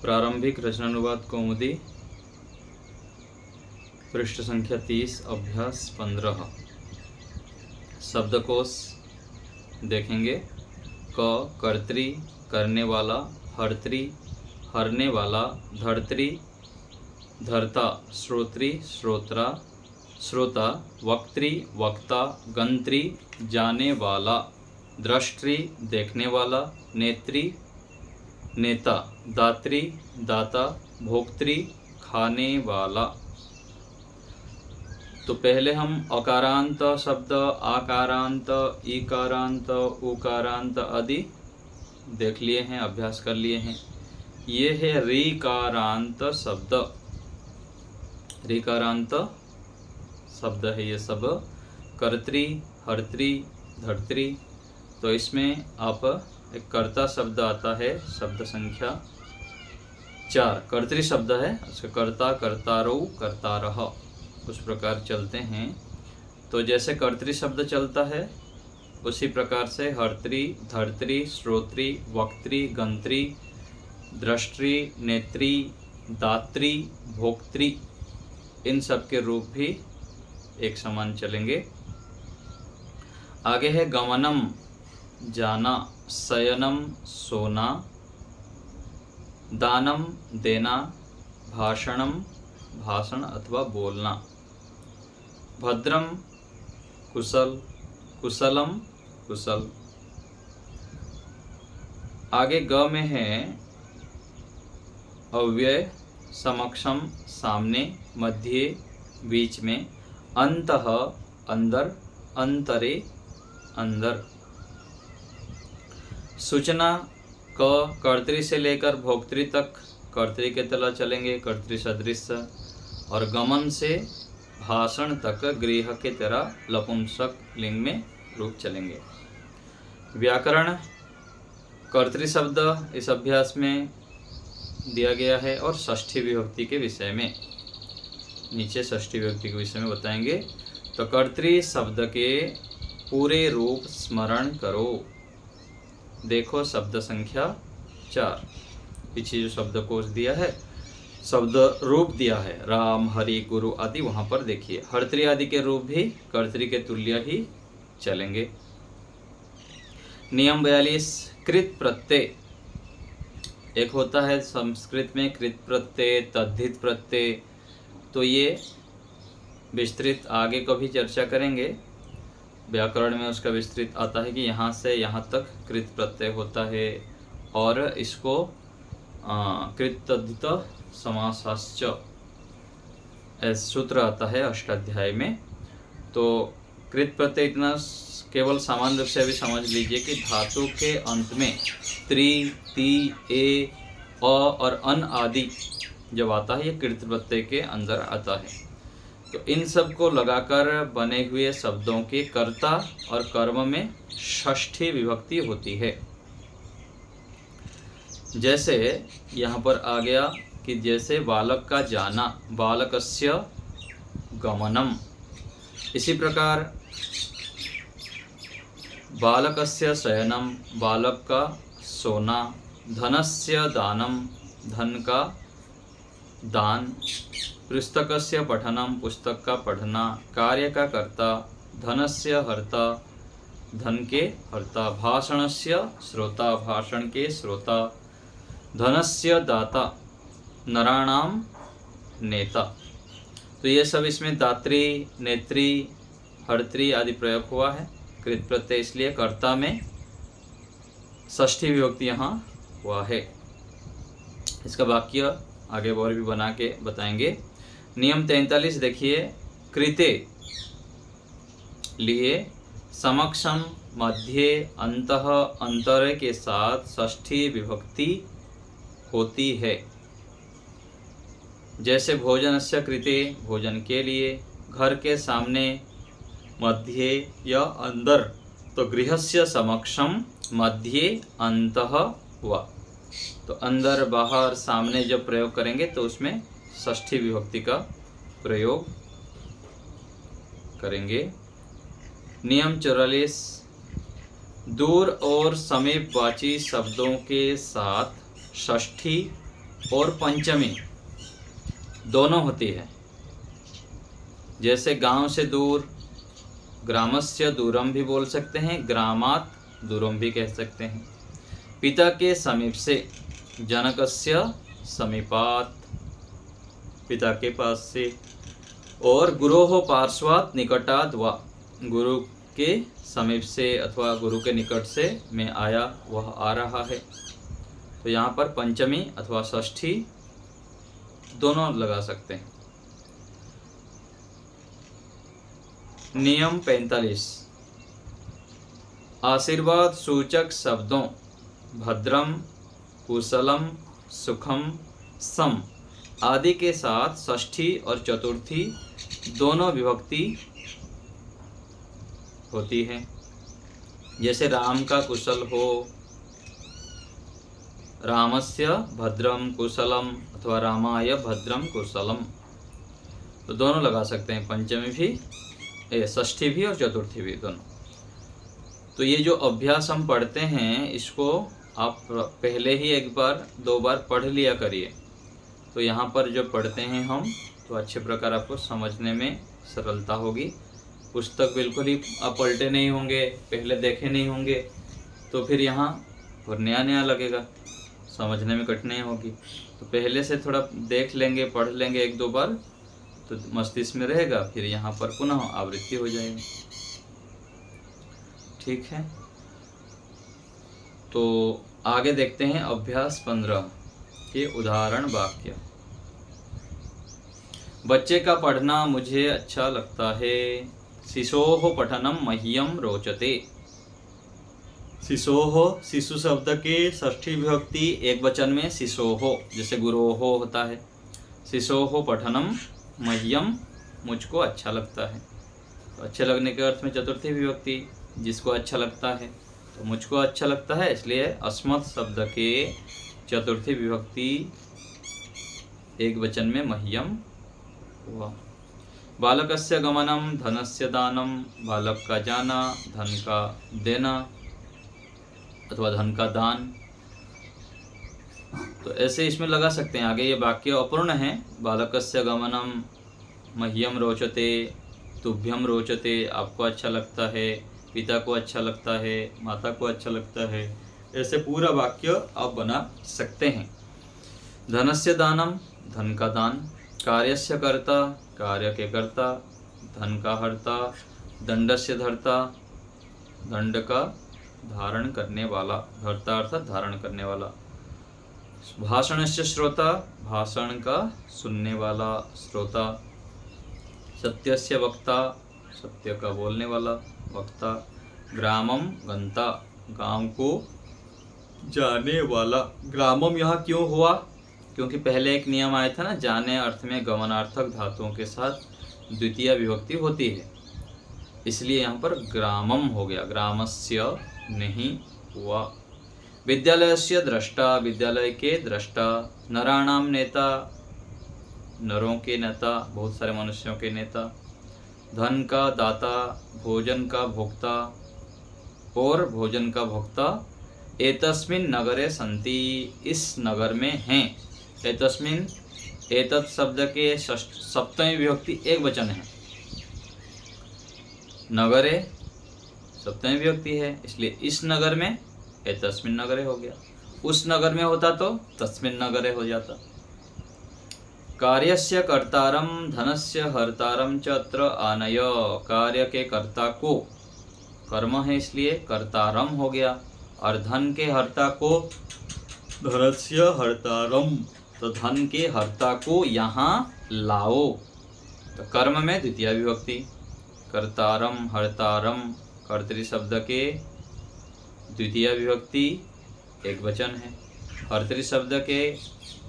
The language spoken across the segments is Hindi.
प्रारंभिक रचनानुवाद कौमुदी पृष्ठ संख्या 30 अभ्यास 15 शब्दकोश देखेंगे। क कर्त्री करने वाला, हर्त्री हरने वाला, धर्त्री धर्ता, श्रोत्री श्रोत्रा श्रोता, वक्त्री वक्ता, गंत्री जाने वाला, दृष्टि देखने वाला, नेत्री नेता, दात्री दाता, भोक्त्री खाने वाला। तो पहले हम अकारांत शब्द, आकारांत, ईकारांत, उकारांत आदि देख लिए हैं, अभ्यास कर लिए हैं। ये है ऋकारांत शब्द। ऋकारांत शब्द है ये सब, कर्त्री हर्त्री धर्त्री। तो इसमें आप एक कर्ता शब्द आता है, शब्द संख्या 4 कर्तृ शब्द है, उसका कर्ता कर्तारौ कर्तारः उस प्रकार चलते हैं। तो जैसे कर्तृ शब्द चलता है उसी प्रकार से हर्त्री धर्त्री श्रोत्री वक्त्री गंत्री दृष्टि नेत्री दात्री भोक्त्री इन सब के रूप भी एक समान चलेंगे। आगे है गमनम जाना, शयनम सोना, दानम देना, भाषणम भाषण अथवा बोलना, भद्रम कुशल, कुशलम कुशल। आगे ग में है अव्यय, समक्षम सामने, मध्य बीच में, अंतः अंदर, अंतरे अंदर। सूचना क कर्तृ से लेकर भोक्तृ तक कर्तृ के तला चलेंगे, कर्तृ सदृश। और गमन से भाषण तक गृह के तरह लपुंसक लिंग में रूप चलेंगे। व्याकरण कर्तृ शब्द इस अभ्यास में दिया गया है और षष्ठी विभक्ति के विषय में, नीचे षष्ठी विभक्ति के विषय में बताएंगे। तो कर्तृ शब्द के पूरे रूप स्मरण करो। देखो शब्द संख्या 4, पीछे जो शब्दकोश दिया है, शब्द रूप दिया है, राम हरि गुरु आदि, वहां पर देखिए हर्त्री आदि के रूप भी कर्तृ के तुल्य ही चलेंगे। नियम 42 कृत प्रत्यय। एक होता है संस्कृत में कृत प्रत्यय, तद्धित प्रत्यय। तो ये विस्तृत आगे कभी चर्चा करेंगे। व्याकरण में उसका विस्तृत आता है कि यहाँ से यहाँ तक कृत प्रत्यय होता है और इसको कृत तद्धित समासाश्च ऐसा सूत्र आता है अष्टाध्याय में। तो कृत प्रत्यय इतना केवल सामान्य रूप से अभी समझ लीजिए कि धातु के अंत में त्रि ती ए अ और अन आदि जब आता है ये कृत प्रत्यय के अंदर आता है। तो इन सब को लगाकर बने हुए शब्दों के कर्ता और कर्म में षष्ठी विभक्ति होती है। जैसे यहाँ पर आ गया कि जैसे बालक का जाना, बालकस्य गमनम। इसी प्रकार बालकस्य शयनम, बालक का सोना, धनस्य दानम, धन का दान, पुस्तकस्य पठनम, पुस्तक का पढ़ना, कार्य का कर्ता, धनस्य हर्ता, धन के हर्ता, भाषणस्य श्रोता, भाषण के श्रोता, धनस्य दाता, नराणाम नेता। तो ये सब इसमें दात्री नेत्री हर्त्री आदि प्रयोग हुआ है। कृत प्रत्यय इसलिए कर्ता में षष्ठी विभक्ति यहाँ हुआ है। इसका वाक्य आगे और भी बना के बताएंगे। नियम 43 देखिए, कृते लिए समक्षम मध्य अंतः अंतरे के साथ षष्ठी विभक्ति होती है। जैसे भोजनस्य कृते भोजन के लिए, घर के सामने, मध्य या अंदर। तो गृहस्य समक्षम मध्य अंतः हुआ। तो अंदर बाहर सामने जब प्रयोग करेंगे तो उसमें षष्ठी विभक्ति का प्रयोग करेंगे। नियम 44 दूर और समीपवाची शब्दों के साथ षष्ठी और पंचमी दोनों होती है। जैसे गांव से दूर, ग्रामस्य दूरम भी बोल सकते हैं, ग्रामात दूरम भी कह सकते हैं। पिता के समीप से, जनकस्य समीपात, पिता के पास से। और गुरोः पार्श्वात निकटात् वा, गुरु के समीप से अथवा गुरु के निकट से मैं आया, वह आ रहा है। तो यहाँ पर पंचमी अथवा षष्ठी दोनों लगा सकते हैं। नियम 45। आशीर्वाद सूचक शब्दों भद्रम, कुशलम, सुखम, सम आदि के साथ षष्ठी और चतुर्थी दोनों विभक्ति होती है। जैसे राम का कुशल हो, रामस्य भद्रम कुशलम, अथवा रामाय भद्रम कुशलम, तो दोनों लगा सकते हैं, पंचमी भी, षष्ठी भी और चतुर्थी भी दोनों। तो ये जो अभ्यास हम पढ़ते हैं इसको आप पहले ही एक बार दो बार पढ़ लिया करिए, तो यहाँ पर जो पढ़ते हैं हम तो अच्छे प्रकार आपको समझने में सरलता होगी। पुस्तक बिल्कुल ही आप पलटे नहीं होंगे, पहले देखे नहीं होंगे, तो फिर यहाँ और नया नया लगेगा, समझने में कठिनाई होगी। तो पहले से थोड़ा देख लेंगे, पढ़ लेंगे एक दो बार, तो मस्तिष्क में रहेगा, फिर यहाँ पर पुनः आवृत्ति हो जाएगी। ठीक है, तो आगे देखते हैं अभ्यास 15 के उदाहरण वाक्य। बच्चे का पढ़ना मुझे अच्छा लगता है। शिशोः पठनम मह्यम रोचते। शिशोः, शिशु शब्द के षष्ठी विभक्ति एक वचन में शिशोः, जैसे गुरोः होता है। शिशोः पठनम मह्यम, मुझको अच्छा लगता है। तो अच्छे लगने के अर्थ में चतुर्थी विभक्ति, जिसको अच्छा लगता है, तो मुझको अच्छा लगता है, इसलिए अस्मत् शब्द के चतुर्थी विभक्ति एक वचन में मह्यम हुआ। बालकस्य गमनम धनस्य दानम, बालक का जाना, धन का देना अथवा धन का दान। तो ऐसे इसमें लगा सकते हैं। आगे ये वाक्य अपूर्ण है। बालकस्य गमनम मह्यम रोचते, तुभ्यम रोचते, आपको अच्छा लगता है, पिता को अच्छा लगता है, माता को अच्छा लगता है। ऐसे पूरा वाक्य आप बना सकते हैं। धनस्य दानम, धन का दान। कार्यस्य कर्ता, कार्य के कर्ता। धन का हर्ता, दंडस्य धर्ता, दंड का धारण करने वाला। धर्ता अर्थात धारण करने वाला। भाषणस्य श्रोता, भाषण का सुनने वाला, श्रोता। सत्यस्य वक्ता, सत्य का बोलने वाला, वक्ता। ग्रामम गंता, गांव को जाने वाला। ग्रामम यहाँ क्यों हुआ? क्योंकि पहले एक नियम आया था ना, जाने अर्थ में गमनार्थक धातुओं के साथ द्वितीय विभक्ति होती है, इसलिए यहाँ पर ग्रामम हो गया, ग्रामस्य नहीं हुआ। विद्यालयस्य द्रष्टा, विद्यालय के द्रष्टा। नराणाम नेता, नरों के नेता, बहुत सारे मनुष्यों के नेता। धन का दाता, भोजन का भोक्ता और भोजन का भोक्ता। एतस्मिन् नगरे सन्ति, इस नगर में हैं। एतस्मिन्, एतत् शब्द के सप्तमी विभक्ति एक वचन है। नगरे सप्तमी विभक्ति है, इसलिए इस नगर में एतस्मिन् नगरे हो गया। उस नगर में होता तो तस्मिन् नगरे हो जाता। कार्यस्य कर्तारम, धनस्य हर्तारम च अत्र आनय। कार्य के कर्ता को, कर्म है इसलिए कर्तारम हो गया, और धन के हर्ता को धनस्य हर्तारम, तो धन के हर्ता को यहाँ लाओ। तो कर्म में द्वितीय विभक्ति। कर्तारम, हर्तारम, कर्तृ शब्द के द्वितीय विभक्ति एक वचन है। हर्तृ शब्द के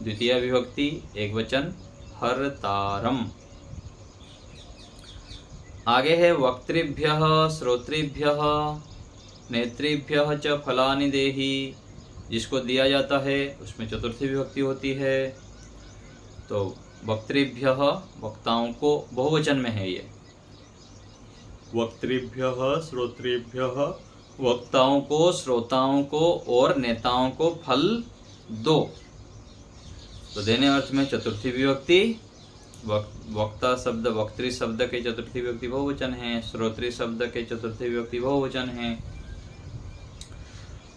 द्वितीय विभक्ति एक वचन, हर्तारम। आगे है वक्तृभ्यः, श्रोतृभ्यः, नेतृभ्यः च फलानि देहि। जिसको दिया जाता है उसमें चतुर्थी विभक्ति होती है। तो वक्तृभ्यः, वक्ताओं को, बहुवचन में है ये। वक्तृभ्यः, श्रोतृभ्यः, वक्ताओं को, श्रोताओं को और नेताओं को फल दो। तो देने अर्थ में चतुर्थी विभक्ति, वक्ता शब्द वक्तृ शब्द के चतुर्थी विभक्ति बहुवचन है, श्रोत्री शब्द के चतुर्थी विभक्ति बहुवचन है।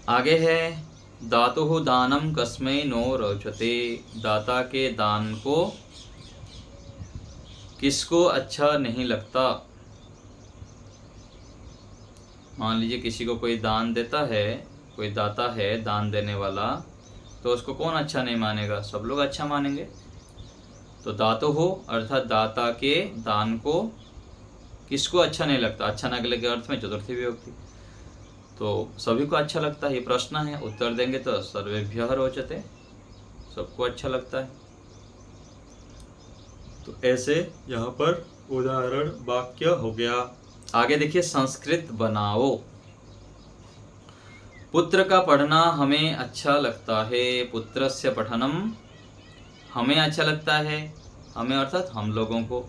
आगे है दातुः दानम कस्मै नो रोचते, दाता के दान को किसको अच्छा नहीं लगता। मान लीजिए किसी को कोई दान देता है, कोई दाता है दान देने वाला, तो उसको कौन अच्छा नहीं मानेगा, सब लोग अच्छा मानेंगे। तो दातो हो अर्थात दाता के दान को किसको अच्छा नहीं लगता, अच्छा न लगे अर्थ में चतुर्थी विभक्ति, तो सभी को अच्छा लगता है। ये प्रश्न है, उत्तर देंगे तो सर्वेभ्यः रोचते, सबको अच्छा लगता है। तो ऐसे यहाँ पर उदाहरण वाक्य हो गया। आगे देखिए संस्कृत बनाओ। पुत्र का पढ़ना हमें अच्छा लगता है, पुत्रस्य पठनम हमें अच्छा लगता है, हमें अर्थात हम लोगों को।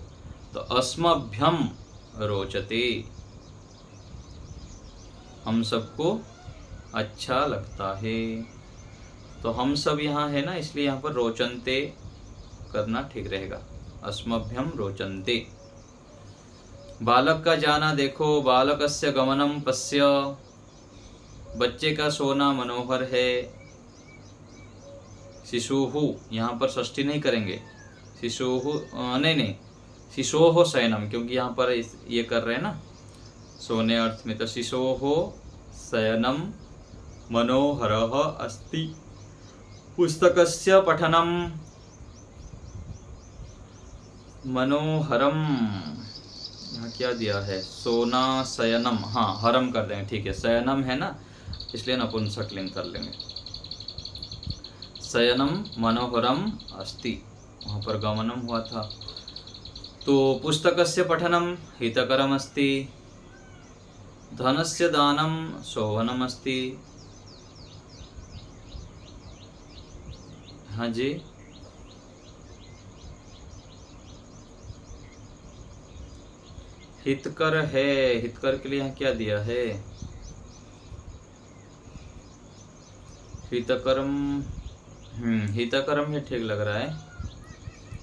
तो अस्मभ्यम रोचते, हम सबको अच्छा लगता है। तो हम सब यहाँ है ना, इसलिए यहाँ पर रोचन्ते करना ठीक रहेगा, अस्मभ्यम रोचन्ते। बालक का जाना देखो, बालकस्य गमनम पश्य, बच्चे का सोना मनोहर है। शिशुहु यहाँ पर षष्ठी नहीं करेंगे, शिशुहु नहीं शिशोह शयनम, क्योंकि यहाँ पर ये कर रहे हैं ना सोने अर्थ में। तो शिशोह शयनम मनोहरः अस्ति, पुस्तकस्य पठनम मनोहरम, यहाँ क्या दिया है, सोना शयनम, हाँ हरम कर देंगे, ठीक है, शयनम है ना इसलिए नपुंसकलिंग कर लेंगे। शयनम मनोहरम अस्ति, वहाँ पर गमनम हुआ था। तो पुस्तकस्य पठनम हितकरम अस्ति, धनस्य दानम शोभनम अस्ति। हाँ जी, हितकर है, हितकर के लिए यहाँ क्या दिया है, हितकरम, हितकरम है, ठीक लग रहा है,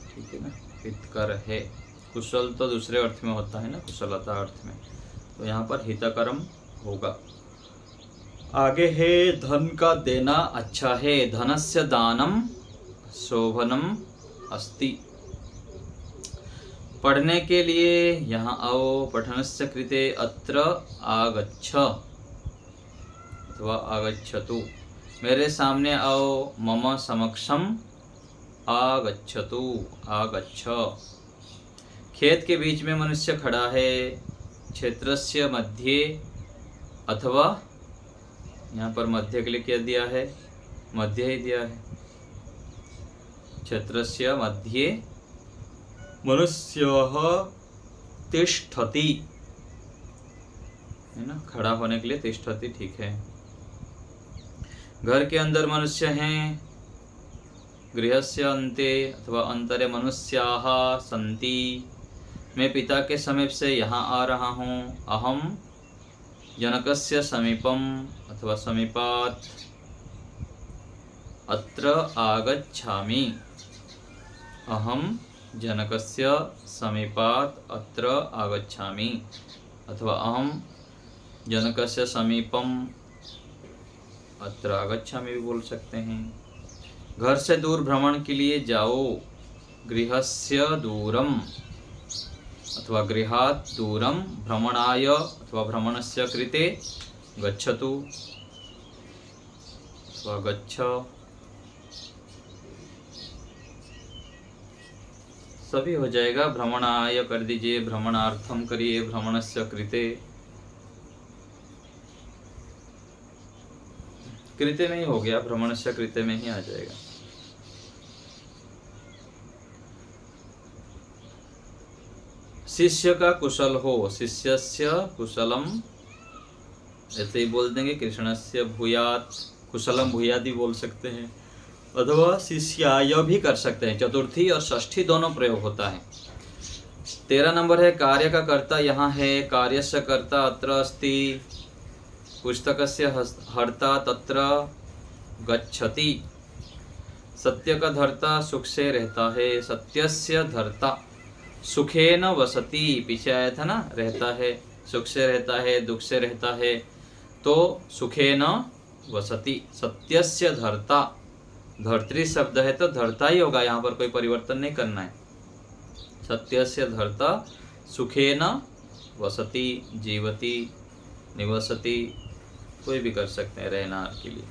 ठीक है ना, हितकर है। कुशल तो दूसरे अर्थ में होता है ना, कुशलता अर्थ में, तो यहाँ पर हितकरम होगा। आगे है धन का देना अच्छा है, धनस्य दानम शोभनम अस्ति। पढ़ने के लिए यहाँ आओ, पठनस्य कृते अत्र आगच्छ अथवा आगच्छतु, मेरे सामने आओ, मम समक्षम आगच्छतु आगच्छ। खेत के बीच में मनुष्य खड़ा है, क्षेत्रस्य मध्ये अथवा, यहाँ पर मध्य के लिए क्या दिया है, मध्य ही दिया है, क्षेत्रस्य मध्ये मनुष्यः तिष्ठति, है ना, खड़ा होने के लिए तिष्ठति ठीक है। घर के अंदर मनुष्य हैं, गृहस्य अन्ते अथवा अंतरे मनुष्याः सन्ति, मैं पिता के समीप से यहाँ आ रहा हूँ। अहम जनकस्य समीपम अथवा समीपात् अत्र आगच्छामि, अहम जनकस्य समीपात् अत्र आगच्छामि अथवा अहम जनकस्य समीपम अत्र आगच्छामि भी बोल सकते हैं। घर से दूर भ्रमण के लिए जाओ, गृहस्य दूरम अथवा गृहात् दूरम भ्रमणाय अथवा भ्रमणस्य कृते गच्छतु अथवा गच्छ, सभी हो जाएगा। भ्रमणाय कर दीजिए, भ्रमणार्थम करिए, भ्रमणस्य कृते, कृते में ही हो गया, भ्रमणस्य कृते में ही आ जाएगा। शिष्य का कुशल हो, शिष्यस्य कुशलम ऐसे ही बोल देंगे। कृष्णस्य भूयात्, कुशलम भूयात् भी बोल सकते हैं, अथवा शिष्याय भी कर सकते हैं। चतुर्थी और षष्ठी दोनों प्रयोग होता है। 13 नंबर है कार्य का कर्ता यहाँ है, कार्यस्य कर्ता अत्र अस्ति, पुस्तकस्य हर्ता तत्र गच्छति। सत्य का धर्ता सुख से रहता है, सत्यस्य धर्ता सुखेन वसति, पीछे आया था ना, रहता है, सुख से रहता है, दुख से रहता है, तो सुखेन वसति। सत्यस्य धर्ता, धर्त्री शब्द है तो धर्ता ही होगा, यहाँ पर कोई परिवर्तन नहीं करना है। सत्यस्य धर्ता सुखेन वसति, जीवति, निवसति, कोई भी कर सकते हैं रहना के लिए।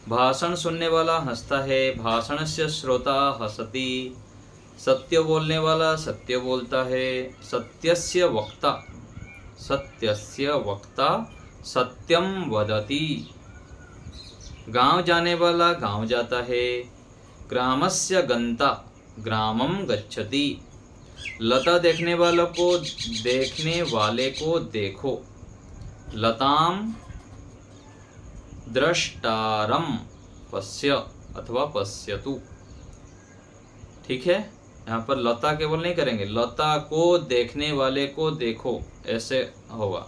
भाषण सुनने वाला हंसता है, भाषणस्य श्रोता हसति, सत्य बोलने वाला सत्य बोलता है, सत्यस्य वक्ता, सत्यस्य वक्ता सत्यम वदति, गांव जाने वाला गांव जाता है, ग्रामस्य गंता ग्रामम गच्छति, लता देखने वालों को, देखने वाले को देखो, लताम द्रष्टारम पश्य अथवा पश्यतु। ठीक है, यहाँ पर लता केवल नहीं करेंगे, लता को देखने वाले को देखो, ऐसे होगा।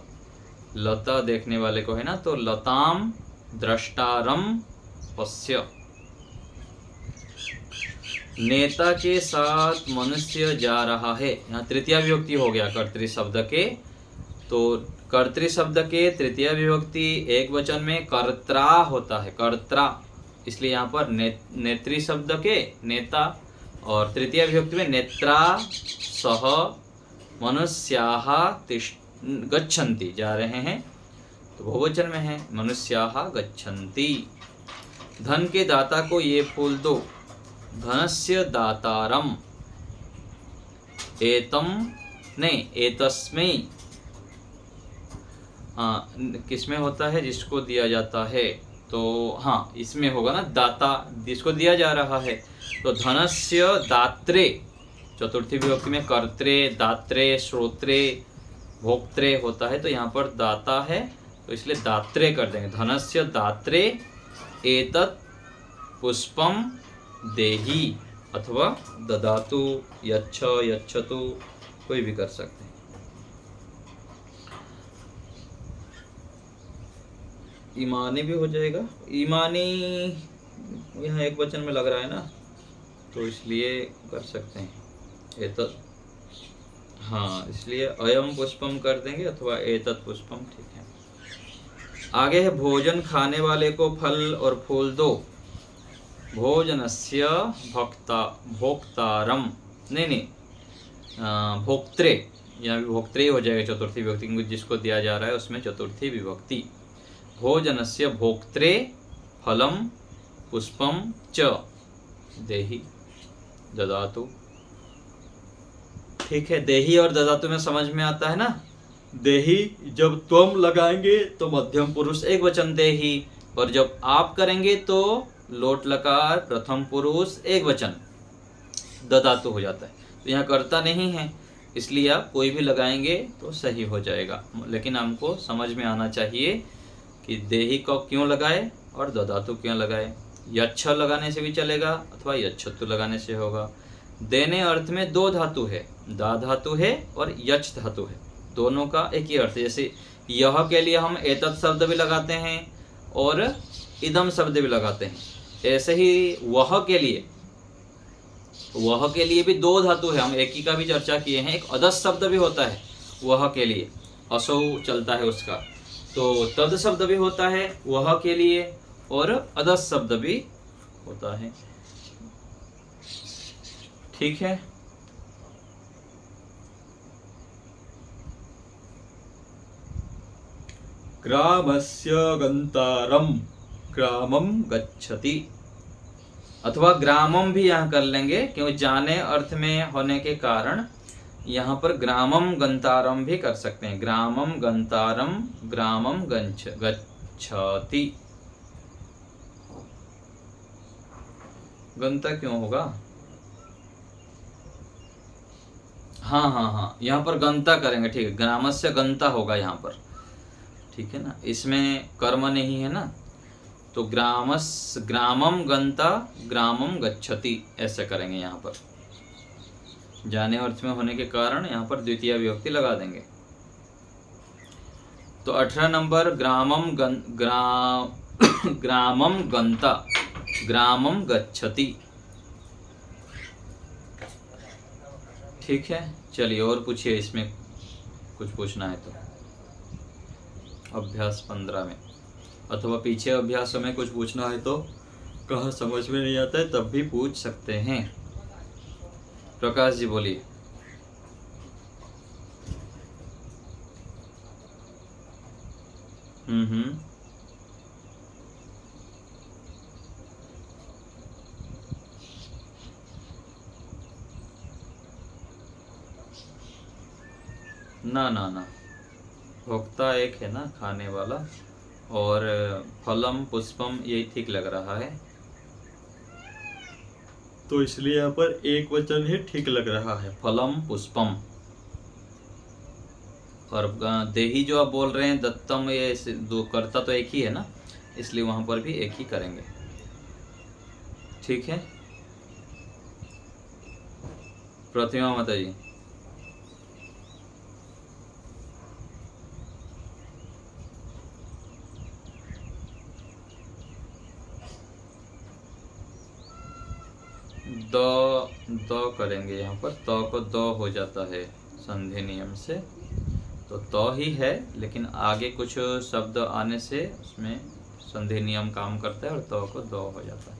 लता देखने वाले को है ना, तो लताम द्रष्टारम पश्य। नेता के साथ मनुष्य जा रहा है, यहाँ तृतीया विभक्ति हो गया कर्तृ शब्द के। तो कर्तृ शब्द के तृतीय विभक्ति एक वचन में कर्त्रा होता है, कर्त्रा, इसलिए यहाँ पर नेत्री शब्द के नेता, और तृतीय विभक्ति में नेत्रा सह मनुष्याः गच्छन्ति, जा रहे हैं, तो बहुवचन में है, मनुष्याः गच्छन्ति। धन के दाता को ये फूल दो, धनस्य दातारम, एतम नहीं एतस्मै, हाँ किसमें होता है, जिसको दिया जाता है, तो हाँ इसमें होगा ना, दाता जिसको दिया जा रहा है, तो धनस्य दात्रे, चतुर्थी विभक्ति में कर्त्रे, दात्रे, श्रोत्रे, भोक्त्रे होता है, तो यहाँ पर दाता है तो इसलिए दात्रे कर देंगे, धनस्य दात्रे एतत् पुष्पम देहि अथवा ददातु, यच्छ यच्छतु, कोई भी कर सकते हैं। ईमानी भी हो जाएगा, ईमानी यहाँ एक वचन में लग रहा है ना, तो इसलिए कर सकते हैं एतत्, हाँ इसलिए अयम पुष्पम कर देंगे अथवा एतत् पुष्पम, ठीक है। आगे है भोजन खाने वाले को फल और फूल दो, भोजनस्य भक्ता भोक्तारम, नहीं भोक्त्रे, यहाँ भी भोक्त्रे हो जाएगा चतुर्थी विभक्ति, क्योंकि जिसको दिया जा रहा है उसमें चतुर्थी विभक्ति। भोजनस्य भोक्त्रे फलम पुष्पम च देहि ददातु। ठीक है, देहि और ददातु में समझ में आता है ना। देहि जब त्वम लगाएंगे तो मध्यम पुरुष एक वचन देहि, और जब आप करेंगे तो लोट लकार प्रथम पुरुष एक वचन ददातु हो जाता है। तो यहाँ कर्ता नहीं है, इसलिए आप कोई भी लगाएंगे तो सही हो जाएगा, लेकिन हमको समझ में आना चाहिए कि देहि को क्यों लगाए और ददातु क्यों लगाए। यच्छ लगाने से भी चलेगा अथवा यच्छतु लगाने से होगा। देने अर्थ में दो धातु है, दा धातु है और यच धातु है, दोनों का एक ही अर्थ। जैसे यह के लिए हम एतत् शब्द भी लगाते हैं और इदम शब्द भी लगाते हैं, ऐसे ही वह के लिए भी दो धातु है। हम एक ही का भी चर्चा किए हैं। एक अदस शब्द भी होता है वह के लिए, असौ चलता है उसका, तो तद शब्द भी होता है वह के लिए और अदस शब्द भी होता है। ठीक है, ग्रामस्य गंतारम ग्रामम गच्छति, अथवा ग्रामम भी यहाँ कर लेंगे, क्योंकि जाने अर्थ में होने के कारण यहाँ पर ग्रामम गंतारम भी कर सकते हैं। ग्रामम गंतारम ग्रामम गच्छति। गंता क्यों होगा? हाँ, यहाँ पर गंता करेंगे, ठीक है, ग्रामस्य गंता होगा यहाँ पर, ठीक है ना, इसमें कर्म नहीं है ना, तो ग्रामम गंता ग्रामम गच्छति ऐसे करेंगे। यहाँ पर जाने अर्थ में होने के कारण यहाँ पर द्वितीय विभक्ति लगा देंगे। तो 18 नंबर ग्रामम गंता ग्रामम गच्छति, ठीक है, चलिए और पूछिए, इसमें कुछ पूछना है तो। अभ्यास 15 में अथवा पीछे अभ्यासों में कुछ पूछना है तो, कहाँ समझ में नहीं आता है तब भी पूछ सकते हैं। प्रकाश जी बोलिए। हम्म। ना ना ना, भोक्ता एक है ना, खाने वाला, और फलम पुष्पम यही ठीक लग रहा है, तो इसलिए यहाँ पर एक वचन ही ठीक लग रहा है, फलम पुष्पम। और देही जो आप बोल रहे हैं दत्तम, ये दो कर्ता तो एक ही है ना, इसलिए वहां पर भी एक ही करेंगे। ठीक है, प्रतिमा माता जी। द करेंगे यहाँ पर, त को द हो जाता है संधि नियम से, तो त ही है, लेकिन आगे कुछ शब्द आने से उसमें संधि नियम काम करता है और त को द हो जाता है।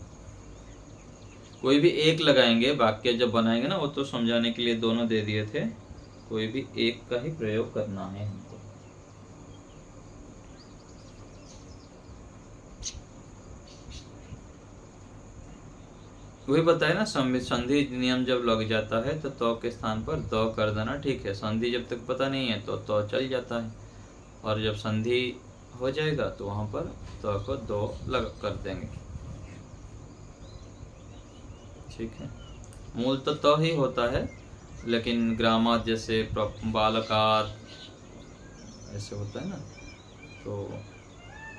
कोई भी एक लगाएंगे, वाक्य जब बनाएंगे ना, वो तो समझाने के लिए दोनों दे दिए थे, कोई भी एक का ही प्रयोग करना है हमको। वही बताया ना, संधि नियम जब लग जाता है तो के स्थान पर द कर देना, ठीक है। संधि जब तक पता नहीं है तो चल जाता है, और जब संधि हो जाएगा तो वहां पर त को दो लग कर देंगे। ठीक है, मूल तो त ही होता है, लेकिन ग्रामात जैसे बालकात ऐसे होता है ना, तो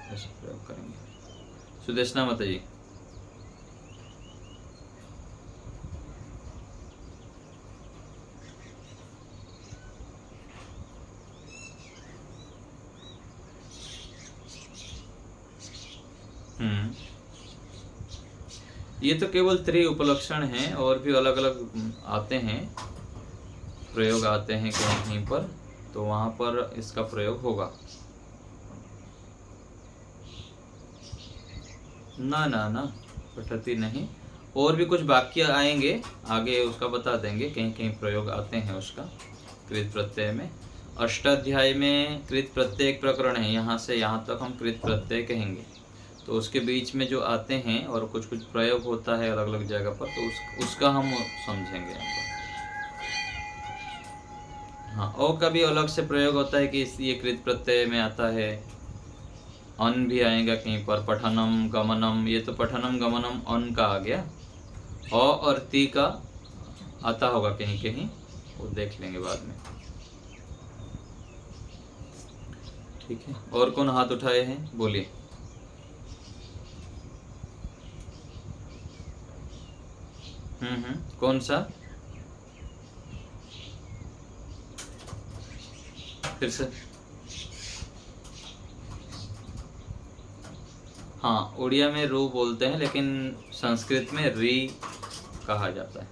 ऐसे प्रयोग करेंगे। सुदेशना माता जी। ये तो केवल त्रि उपलक्षण हैं, और भी अलग अलग आते हैं, प्रयोग आते हैं कहीं कहीं पर, तो वहां पर इसका प्रयोग होगा। ना ना ना, पठती नहीं, और भी कुछ वाक्य आएंगे आगे, उसका बता देंगे, कहीं कहीं प्रयोग आते हैं उसका कृत प्रत्यय में। अष्टाध्याय में कृत प्रत्यय एक प्रकरण है, यहाँ से यहाँ तक हम कृत प्रत्यय कहेंगे, तो उसके बीच में जो आते हैं और कुछ कुछ प्रयोग होता है अलग अलग जगह पर, तो उसका हम समझेंगे यहाँ पर। हाँ, और का भी अलग से प्रयोग होता है कि ये कृत प्रत्यय में आता है, अन भी आएगा कहीं पर, पठनम गमनम, ये तो पठनम गमनम अन का आ गया, अ और ती का आता होगा कहीं कहीं, वो देख लेंगे बाद में। ठीक है, और कौन हाथ उठाए हैं, बोलिए। कौन सा, फिर से। हाँ, उड़िया में रू बोलते हैं, लेकिन संस्कृत में री कहा जाता है।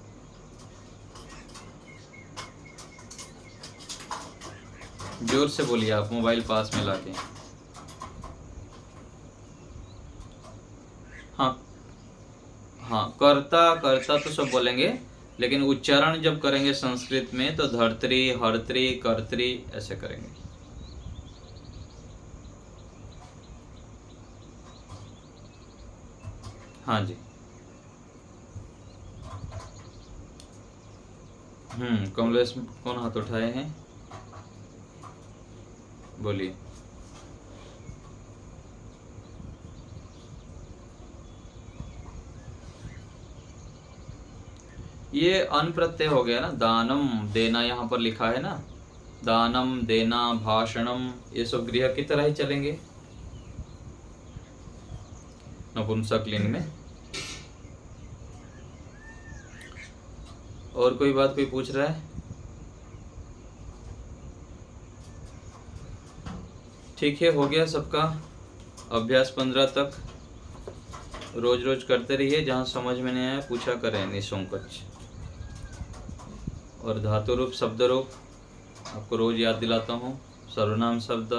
जोर से बोलिए आप, मोबाइल पास में लाके। हाँ हाँ, कर्ता कर्ता तो सब बोलेंगे, लेकिन उच्चारण जब करेंगे संस्कृत में तो धर्त्री हर्त्री कर्त्री ऐसे करेंगे। हाँ जी। कमलेश कौन हाथ उठाए हैं, बोलिए। ये अन प्रत्यय हो गया ना, दानम देना यहाँ पर लिखा है ना, दानम देना भाषणम, ये सब गृह की तरह ही चलेंगे नपुंसक लिंग में। और कोई बात कोई पूछ रहा है, ठीक है, हो गया सबका अभ्यास 15 तक। रोज रोज करते रहिए, जहाँ समझ में नहीं आया पूछा करें निसंकोच। और धातु रूप शब्द रूप आपको रोज याद दिलाता हूँ। सर्वनाम शब्द,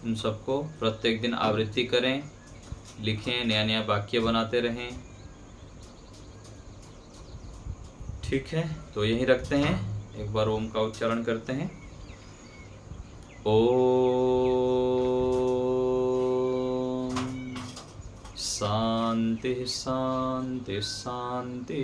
उन सबको प्रत्येक दिन आवृत्ति करें, लिखें, नया नया वाक्य बनाते रहें। ठीक है, तो यही रखते हैं। एक बार ओम का उच्चारण करते हैं। ओम शांति शांति शांति।